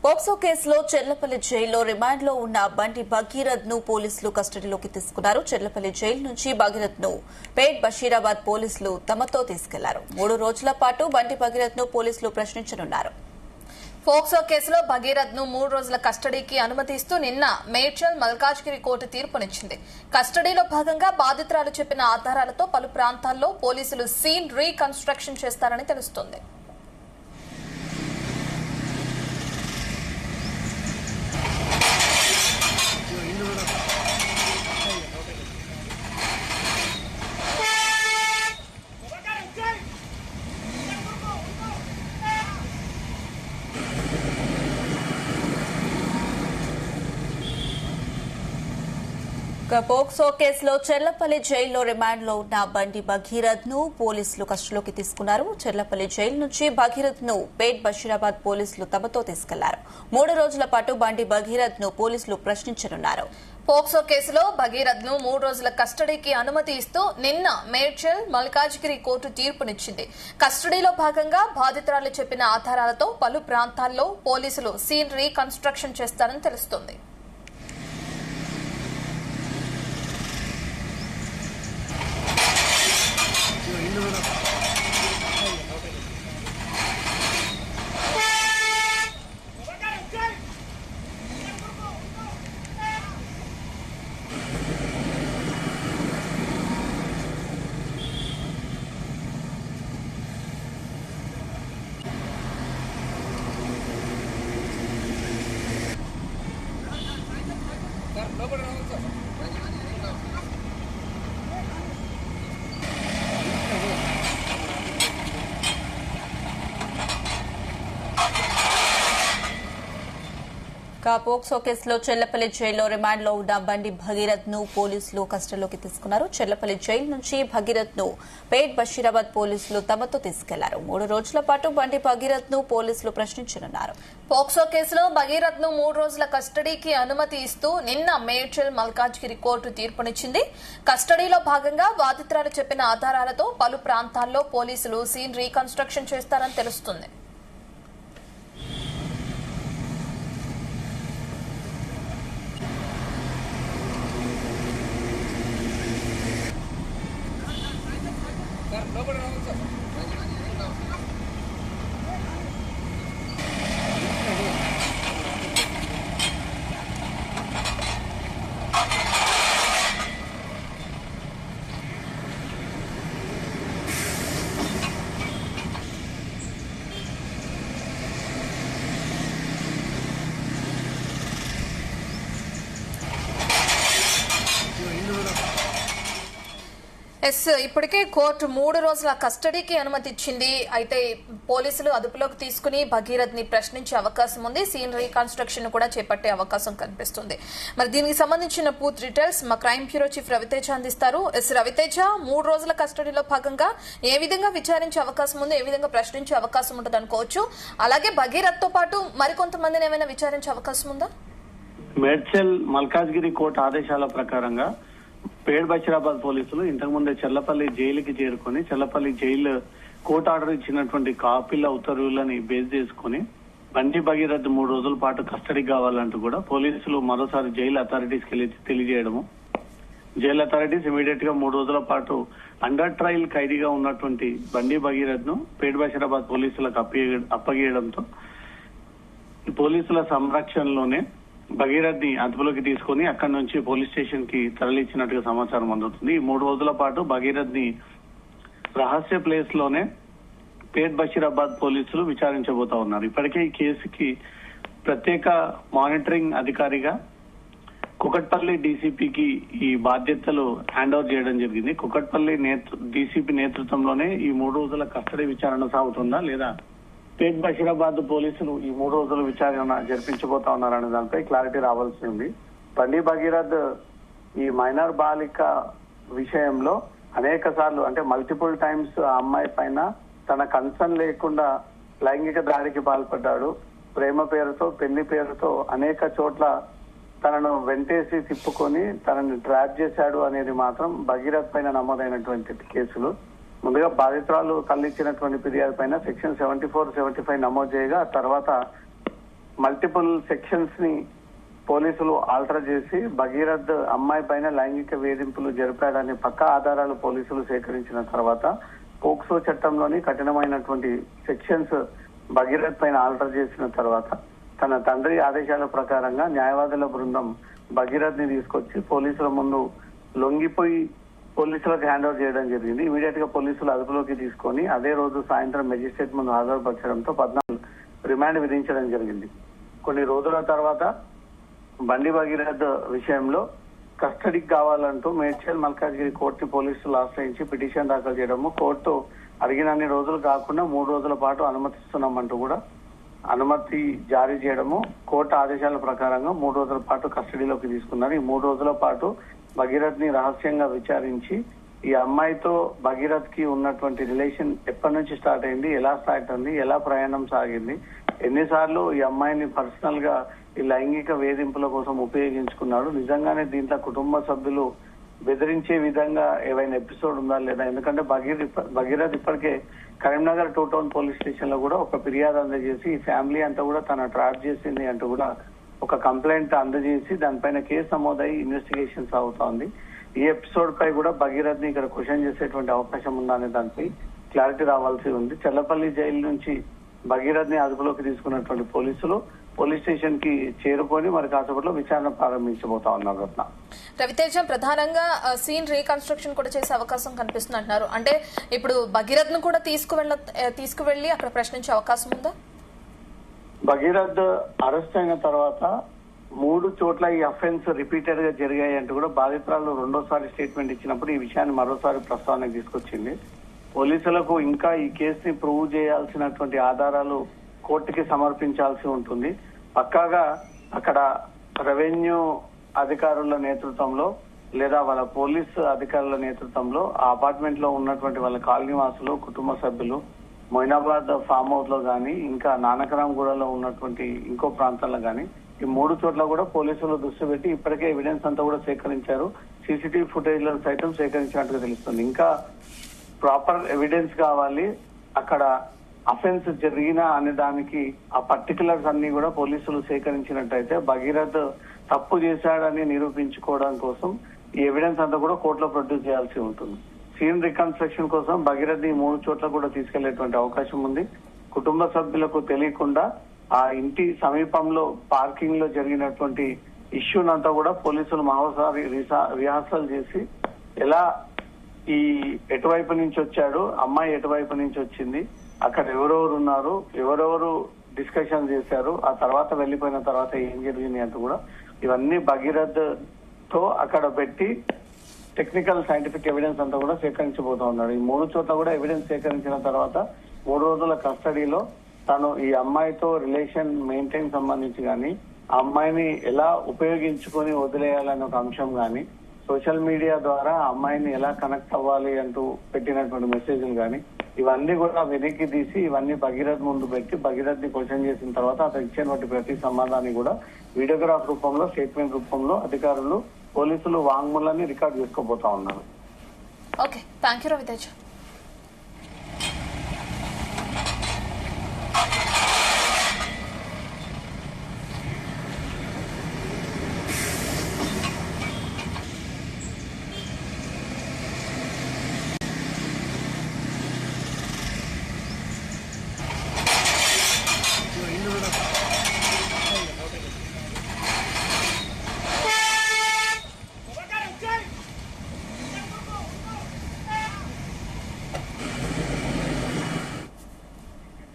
POCSO కేసులో చెర్లపల్లి జైల్లో రిమాండ్లో ఉన్న బండి భగీరథ్ ను పోలీసులు కస్టడీలోకి తీసుకున్నారు. చెర్లపల్లి జైలు నుంచి భగీరథ్ ను పేట్ బషీరాబాద్ పోలీసులు తమతో తీసుకెళ్లారు. 3 రోజుల పాటు బండి భగీరథ్ ను పోలీసులు ప్రశ్నించనున్నారు. పోక్సో కేసులో భగీరథ్ ను 3 రోజుల కస్టడీకి అనుమతిస్తూ నిన్న మేడ్చల్ మల్కాజ్గిరి కోర్టు తీర్పునిచ్చింది. కస్టడీలో భాగంగా బాధితురాలు చెప్పిన ఆధారాలతో పలు ప్రాంతాల్లో పోలీసులు సీన్ రీకన్స్ట్రక్షన్ చేస్తారని తెలుస్తోంది. పోక్సో కేసులో చెర్లపల్లి జైల్లో రిమాండ్లో ఉన్న బండి భగీరథ్ ను పోలీసులు కస్టడీలోకి తీసుకున్నారు. చెర్లపల్లి జైలు నుంచి భగీరథ్ ను పేట్ బషీరాబాద్ పోలీసులు తమతో తీసుకెళ్లారు. 3 రోజుల పాటు బండి భగీరథ్ ను పోలీసులు ప్రశ్నించనున్నారు. పోక్సో కేసులో భగీరథ్ ను 3 రోజుల కస్టడీకి అనుమతి ఇస్తూ నిన్న మేడ్చల్ మల్కాజ్గిరి కోర్టు తీర్పునిచ్చింది. కస్టడీలో భాగంగా బాధితురాలు చెప్పిన ఆధారాలతో పలు ప్రాంతాల్లో పోలీసులు సీన్ రీకన్స్ట్రక్షన్ చేస్తారని తెలుస్తోంది. పోక్సో కేసులో చెర్లపల్లి జైల్లో రిమాండ్లో ఉన్న బండి భగీరథ్ ను పోలీసులు కస్టడీలోకి తీసుకున్నారు. చెర్లపల్లి జైలు నుంచి భగీరథ్ ను పేట్ బషీరాబాద్ పోలీసులు తమతో తీసుకెళ్లారు. 3 రోజుల పాటు బండి భగీరథ్ ను పోలీసులు ప్రశ్నించనున్నారు. పోక్సో కేసులో భగీరథ్ ను 3 రోజుల కస్టడీకి అనుమతి ఇస్తూ నిన్న మేడ్చల్ మల్కాజ్గిరి కోర్టు తీర్పునిచ్చింది. కస్టడీలో భాగంగా బాధితురాలు చెప్పిన ఆధారాలతో పలు ప్రాంతాల్లో పోలీసులు సీన్ రీకన్స్ట్రక్షన్ చేస్తారని తెలుస్తుంది. ఇప్పటికే కోర్టు 3 రోజుల కస్టడీకి అనుమతి ఇచ్చింది. అయితే పోలీసులు అదుపులోకి తీసుకుని భగీరథ్ ని ప్రశ్నించే అవకాశం ఉంది. సీన్ రీకన్స్ట్రక్షన్ కూడా చేపట్టే అవకాశం కనిపిస్తుంది. మరి దీనికి సంబంధించిన పూర్తి డీటెయిల్స్ మా క్రైమ్ బ్యూరో చీఫ్ రవితేజ అందిస్తారు. రవితేజ, 3 రోజుల కస్టడీలో భాగంగా ఏ విధంగా విచారించే అవకాశం ఉంది, ఏ విధంగా ప్రశ్నించే అవకాశం ఉంటుంది అనుకోవచ్చు? అలాగే భగీరథ్ తో పాటు మరికొంతమందిని ఏమైనా విచారించే అవకాశం ఉందా? మేడ్చల్ మల్కాజ్గిరి కోర్టు ఆదేశాల ప్రకారంగా పేట్ బషీరాబాద్ పోలీసులు ఇంతకుముందే చెర్లపల్లి జైలుకి చేరుకుని చెర్లపల్లి జైలు కోర్టు ఆర్డర్ ఇచ్చినటువంటి కాపీల ఉత్తర్వులని బేస్ చేసుకుని బండి భగీరథ్ 3 రోజుల పాటు కస్టడీ కావాలంటూ కూడా పోలీసులు మరోసారి జైలు అథారిటీస్ కి తెలియజేయడము. జైలు అథారిటీస్ ఇమీడియట్ గా 3 రోజుల పాటు అండర్ ట్రయల్ ఖైదీగా ఉన్నటువంటి బండి భగీరథ్ ను పేట్ బషీరాబాద్ పోలీసులకు అప్పగేయడంతో పోలీసుల సంరక్షణలోనే భగీరథ్ ని అదుపులోకి తీసుకుని అక్కడి నుంచి పోలీస్ స్టేషన్ కి తరలించినట్టుగా సమాచారం అందుతుంది. ఈ 3 రోజుల పాటు భగీరథ్ ని రహస్య ప్లేస్ లోనే పేట్ బషీరాబాద్ పోలీసులు విచారించబోతా ఉన్నారు. ఇప్పటికే ఈ కేసుకి ప్రత్యేక మానిటరింగ్ అధికారిగా కుకట్పల్లి డీసీపీకి ఈ బాధ్యతలు హ్యాండ్ ఓవర్ చేయడం జరిగింది. కుకట్పల్లి డీసీపీ నేతృత్వంలోనే ఈ 3 రోజుల కస్టడీ విచారణ సాగుతుందా లేదా పేట్ బషీరాబాద్ పోలీసులు ఈ 3 రోజుల విచారణ జరిపించబోతా ఉన్నారనే దానిపై క్లారిటీ రావాల్సి ఉంది. బండి భగీరథ్ ఈ మైనర్ బాలిక విషయంలో అనేక సార్లు అంటే మల్టిపుల్ టైమ్స్ ఆ అమ్మాయి పైన తన కన్సర్న్ లేకుండా లైంగిక దాడికి పాల్పడ్డాడు. ప్రేమ పేరుతో, పెళ్లి పేరుతో అనేక చోట్ల తనను వెంటేసి తిప్పుకొని తనని ట్రాప్ చేశాడు అనేది మాత్రం భగీరథ్ పైన నమోదైనటువంటి కేసులు. ముందుగా బాధితురాలు తల్లిచ్చినటువంటి ఫిర్యాదు పైన సెక్షన్ 74, 75 నమోదు చేయగా తర్వాత మల్టిపుల్ సెక్షన్స్ ని పోలీసులు ఆల్టర్ చేసి భగీరథ్ అమ్మాయి పైన లైంగిక వేధింపులు జరిపాడని పక్కా ఆధారాలు పోలీసులు సేకరించిన తర్వాత పోక్సో చట్టంలోని కఠినమైనటువంటి సెక్షన్స్ భగీరథ్ పైన ఆల్టర్ చేసిన తర్వాత తన తండ్రి ఆదేశాల ప్రకారంగా న్యాయవాదుల బృందం భగీరథ్ ని తీసుకొచ్చి పోలీసుల ముందు లొంగిపోయి పోలీసులకు హ్యాండ్ ఓవర్ చేయడం జరిగింది. ఇమీడియట్ గా పోలీసులు అదుపులోకి తీసుకొని అదే రోజు సాయంత్రం మెజిస్ట్రేట్ ముందు హాజరుపరచడంతో 14 రిమాండ్ విధించడం జరిగింది. కొన్ని రోజుల తర్వాత బండి భగీరథ్ విషయంలో కస్టడీకి కావాలంటూ మేడ్చల్ మల్కాజ్గిరి కోర్టుని పోలీసులు ఆశ్రయించి పిటిషన్ దాఖలు చేయడము, కోర్టు అడిగినన్ని రోజులు కాకుండా 3 రోజుల పాటు అనుమతిస్తున్నామంటూ కూడా అనుమతి జారీ చేయడము, కోర్టు ఆదేశాల ప్రకారంగా 3 రోజుల పాటు కస్టడీలోకి తీసుకున్నారు. ఈ 3 రోజుల పాటు భగీరథ్ ని రహస్యంగా విచారించి ఈ అమ్మాయితో భగీరథ్ కి ఉన్నటువంటి రిలేషన్ ఎప్పటి నుంచి స్టార్ట్ అయింది, ఎలా స్టార్ట్ అయింది, ఎలా ప్రయాణం సాగింది, ఎన్నిసార్లు ఈ అమ్మాయిని పర్సనల్ గా ఈ లైంగిక వేధింపుల కోసం ఉపయోగించుకున్నాడు, నిజంగానే దీంట్లో కుటుంబ సభ్యులు బెదిరించే విధంగా ఏవైనా ఎపిసోడ్ ఉందా లేదా. ఎందుకంటే భగీరథ్ ఇప్పటికే కరీంనగర్ 2 టౌన్ పోలీస్ స్టేషన్ లో కూడా ఒక ఫిర్యాదు అందజేసి ఈ ఫ్యామిలీ అంతా కూడా తన ట్రాప్ చేసింది అంటూ కూడా ఒక కంప్లైంట్ అందజేసి దానిపైన కేసు నమోదై ఇన్వెస్టిగేషన్ సాగుతోంది. ఈ ఎపిసోడ్ పై కూడా భగీరథ్ ని ఇక్కడ క్వశ్చన్ చేసేటువంటి అవకాశం ఉందా అనే దానిపై క్లారిటీ రావాల్సి ఉంది. చెల్లపల్లి జైలు నుంచి భగీరథ్ ని అదుపులోకి తీసుకున్నటువంటి పోలీసులు పోలీస్ స్టేషన్ కి చేరుకొని మరి కాసేపట్లో విచారణ ప్రారంభించబోతా ఉన్నారు. రత్న రవితేజ ప్రధానంగా సీన్ రీకన్స్ట్రక్షన్ కూడా చేసే అవకాశం కనిపిస్తుంది అంటున్నారు. అంటే ఇప్పుడు భగీరథ్ ను కూడా తీసుకువెళ్లి అక్కడ ప్రశ్నించే అవకాశం ఉందా? భగీరథ్ అరెస్ట్ అయిన తర్వాత 3 చోట్ల ఈ అఫెన్స్ రిపీటెడ్ గా జరిగాయి అంటూ కూడా బాధితురాలు రెండోసారి స్టేట్మెంట్ ఇచ్చినప్పుడు ఈ విషయాన్ని మరోసారి ప్రస్తావనకు తీసుకొచ్చింది. పోలీసులకు ఇంకా ఈ కేసుని ప్రూవ్ చేయాల్సినటువంటి ఆధారాలు కోర్టుకి సమర్పించాల్సి ఉంటుంది. పక్కాగా అక్కడ రెవెన్యూ అధికారుల నేతృత్వంలో లేదా వాళ్ళ పోలీస్ అధికారుల నేతృత్వంలో ఆ అపార్ట్మెంట్ లో ఉన్నటువంటి వాళ్ళ కాలనీ వాసులు, కుటుంబ సభ్యులు, మొయినాబాద్ ఫామ్ హౌస్ లో గానీ ఇంకా నానకరాంగూడలో ఉన్నటువంటి ఇంకో ప్రాంతాల్లో గానీ ఈ 3 చోట్ల కూడా పోలీసులు దృష్టి పెట్టి ఇప్పటికే ఎవిడెన్స్ అంతా కూడా సేకరించారు. సీసీటీవీ ఫుటేజ్లను సైతం సేకరించినట్టుగా తెలుస్తుంది. ఇంకా ప్రాపర్ ఎవిడెన్స్ కావాలి. అక్కడ అఫెన్స్ జరిగిన అనే దానికి ఆ పర్టికులర్స్ అన్ని కూడా పోలీసులు సేకరించినట్టయితే భగీరథ్ తప్పు చేశాడని నిరూపించుకోవడం కోసం ఈ ఎవిడెన్స్ అంతా కూడా కోర్టులో ప్రొడ్యూస్ చేయాల్సి ఉంటుంది. సీన్ రికన్స్ట్రక్షన్ కోసం భగీరథ్ ని 3 చోట్ల కూడా తీసుకెళ్లేటువంటి అవకాశం ఉంది. కుటుంబ సభ్యులకు తెలియకుండా ఆ ఇంటి సమీపంలో పార్కింగ్ లో జరిగినటువంటి ఇష్యూనంతా కూడా పోలీసులు మరోసారి రిహార్సల్ చేసి ఎలా ఈ ఎటువైపు నుంచి వచ్చాడు, అమ్మాయి ఎటువైపు నుంచి వచ్చింది, అక్కడ ఎవరెవరు ఉన్నారు, ఎవరెవరు డిస్కషన్ చేశారు, ఆ తర్వాత వెళ్లిపోయిన తర్వాత ఏం జరిగింది అంటూ కూడా ఇవన్నీ భగీరథ్ తో అక్కడ పెట్టి టెక్నికల్ సైంటిఫిక్ ఎవిడెన్స్ అంతా కూడా సేకరించబోతా ఉన్నాడు. ఈ 3 చోట్ల కూడా ఎవిడెన్స్ సేకరించిన తర్వాత 3 రోజుల కస్టడీలో తను ఈ అమ్మాయితో రిలేషన్ మెయింటైన్ సంబంధించి గానీ, ఆ అమ్మాయిని ఎలా ఉపయోగించుకొని వదిలేయాలనే ఒక అంశం గానీ, సోషల్ మీడియా ద్వారా ఆ అమ్మాయిని ఎలా కనెక్ట్ అవ్వాలి అంటూ పెట్టినటువంటి మెసేజ్లు గానీ ఇవన్నీ కూడా వెనక్కి తీసి ఇవన్నీ భగీరథ్ ముందు పెట్టి భగీరథ్ ని క్వశ్చన్ చేసిన తర్వాత అతను ఇచ్చినటువంటి ప్రతి సమాధానాన్ని కూడా వీడియోగ్రాఫ్ రూపంలో, స్టేట్మెంట్ రూపంలో అధికారులు, పోలీసులు వాంగ్మూలాన్ని రికార్డ్ చేసుకోబోతా ఉన్నారు. Okay, thank you Raviteja.